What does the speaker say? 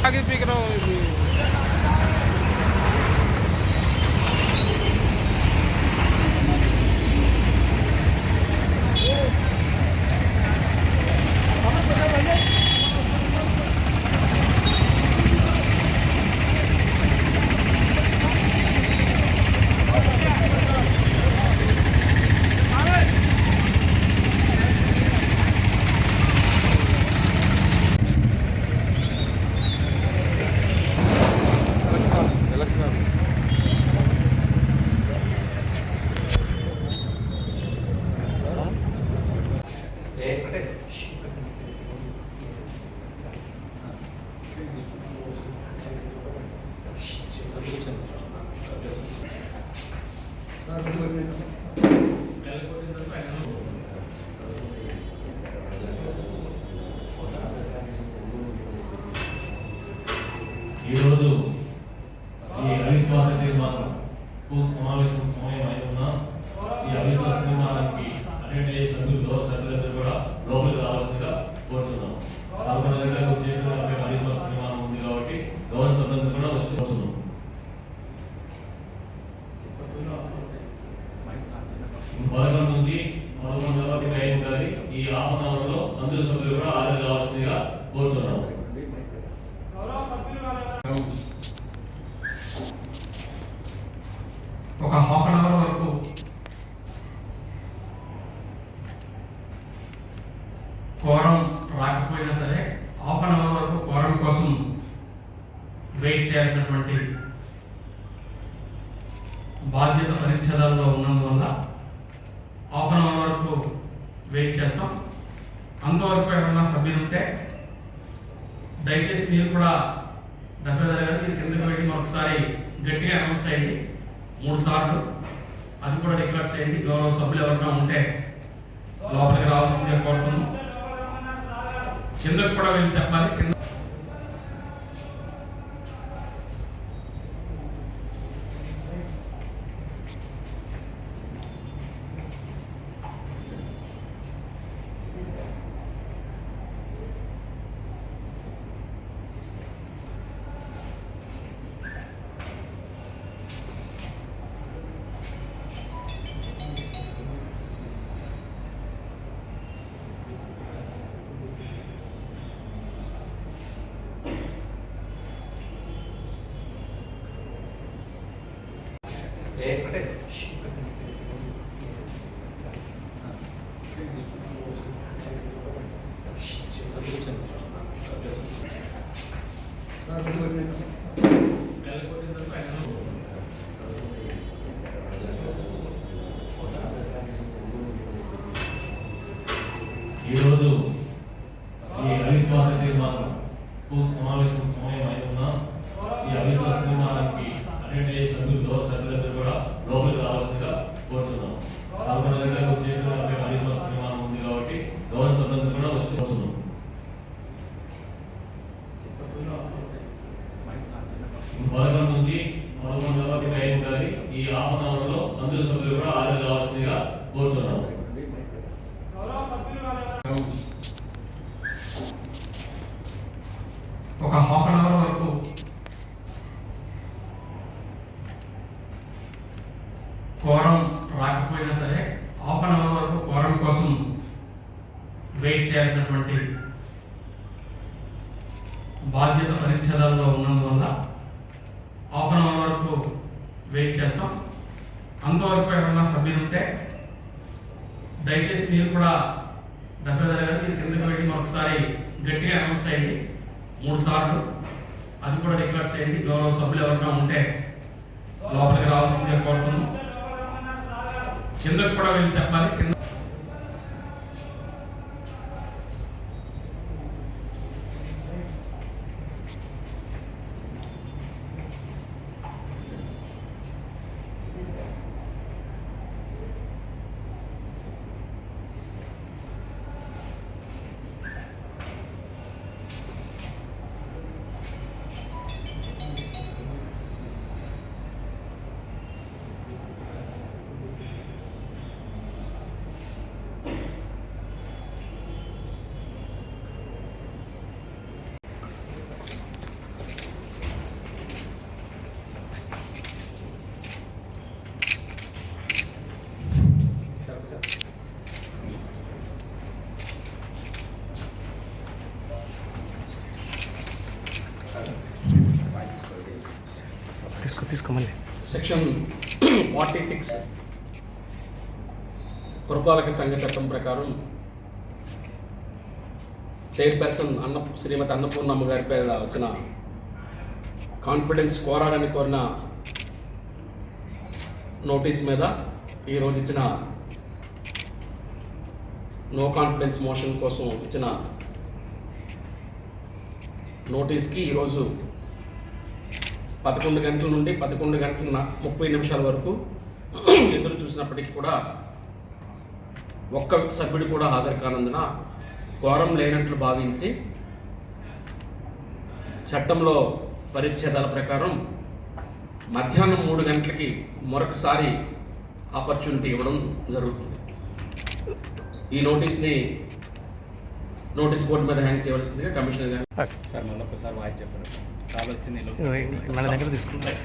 आगे पीक रहा हूँ ఈరోజు ఈ అవిశ్వాస తీర్మానం సమావేశం సమయం అయి ఉన్న ఈ అవిశ్వాస తీర్మానానికి అటెండ్ చేసినందుకు గౌరవ సభ్యులందరూ కూడా లోపలికి రావాల్సిందిగా కోరుతున్నాం. 11 గంటలకు చేతుల అవిశ్వాస తీర్మానం ఉంది కాబట్టి గౌరవ సభ్యులందరూ కూడా వచ్చి కోరుతున్నాం. పదకొండు నుంచి 11 వరకు టైం ఉండాలి. ఈ హాఫ్ అన్ అవర్ లో అందరూ సభ్యులు కూడా హాజరు కావాల్సిందిగా కోరుతున్నాం. ఒక హాఫ్ అన్ అవర్ వరకు కోరం రాకపోయినా సరే హాఫ్ అన్ అవర్ వరకు కోరం కోసం వెయిట్ చేయాల్సినటువంటి బాధ్యత పరిచ్ఛేదాల్లో ఉన్నందువల్ల హాఫ్ అన్ అవర్ వరకు వెయిట్ చేస్తాం. అంతవరకు ఎవరన్నా సభ్యులు ఉంటే దయచేసి మీరు కూడా దగ్గర మీరు కిందకి వెళ్ళి మరొకసారి గట్టిగా అనౌన్స్ చేయండి 3 సార్లు. అది కూడా రికార్డ్ చేయండి. గౌరవ సభ్యులు ఎవరైనా ఉంటే లోపలికి రావాల్సిందిగా కోరుతున్నాం. కిందకు కూడా వెళ్ళి చెప్పాలి. కింద ఈరోజు ఈ అవిశ్వాస తీర్మానం సమావేశం సమయం అయి ఉన్న ఈ అవిశ్వాస తీర్మానానికి అటెండ్ అయ్యే సభ్యులు సభ్యులందరూ కూడా లోపలికి రావాల్సిందిగా కోరుతున్నాం. 11 గంటలకు చేతుల అవిశ్వాస తీర్మానం ఉంది కాబట్టి గౌరవ సభ్యులందరూ కూడా వచ్చి కోరుతున్నాం. పదకొండు నుంచి 11 వరకు టైం ఉండాలి. ఈ హాఫ్ అన్ అవర్ లో అందరూ సభ్యులు కూడా హాజరు కావాల్సిందిగా కోరుతున్నాం. ఒక హాఫ్ అన్ అవర్ వరకు కోరం రాకపోయినా సరే హాఫ్ అన్ అవర్ వరకు కోరం కోసం వెయిట్ చేయాల్సినటువంటి బాధ్యత పరిచ్ఛేదాల్లో ఉన్నందువల్ల హాఫ్ అన్ అవర్ వరకు వెయిట్ చేస్తాం. అంతవరకు ఎవరైనా సభ్యులు ఉంటే దయచేసి మీరు కూడా మీరు కిందకి వెళ్ళి మరొకసారి గట్టిగా అనౌన్స్ చేయండి 3 సార్లు. అది కూడా రికార్డ్ చేయండి. గౌరవ సభ్యులు ఎవరైనా ఉంటే లోపలికి రావాల్సిందిగా కోరుతున్నాం. కిందకు కూడా వెళ్ళి చెప్పాలి. కింద తీసుకోమని సెక్షన్ 46 పురపాలక సంఘ చట్టం ప్రకారం చైర్పర్సన్ శ్రీమతి అన్నపూర్ణమ్మ గారి పేరు వచ్చిన కాన్ఫిడెన్స్ కోరాలని కోరిన నోటీస్ మీద ఈరోజు ఇచ్చిన నో కాన్ఫిడెన్స్ మోషన్ కోసం ఇచ్చిన నోటీస్కి ఈరోజు 11 గంటల నుండి 11 గంటల 30 నిమిషాల వరకు ఎదురు చూసినప్పటికీ కూడా ఒక్క సభ్యుడు కూడా హాజరు కానందున కోరం లేనట్లు భావించి చట్టంలో పరిచ్ఛేదాల ప్రకారం మధ్యాహ్నం 3 గంటలకి మరొకసారి ఆపర్చునిటీ ఇవ్వడం జరుగుతుంది. ఈ నోటీస్ బోర్డు మీద హ్యాంగ్ చేయవలసిందిగా కమిషనర్ గారు మన దగ్గర తీసుకుంటాం.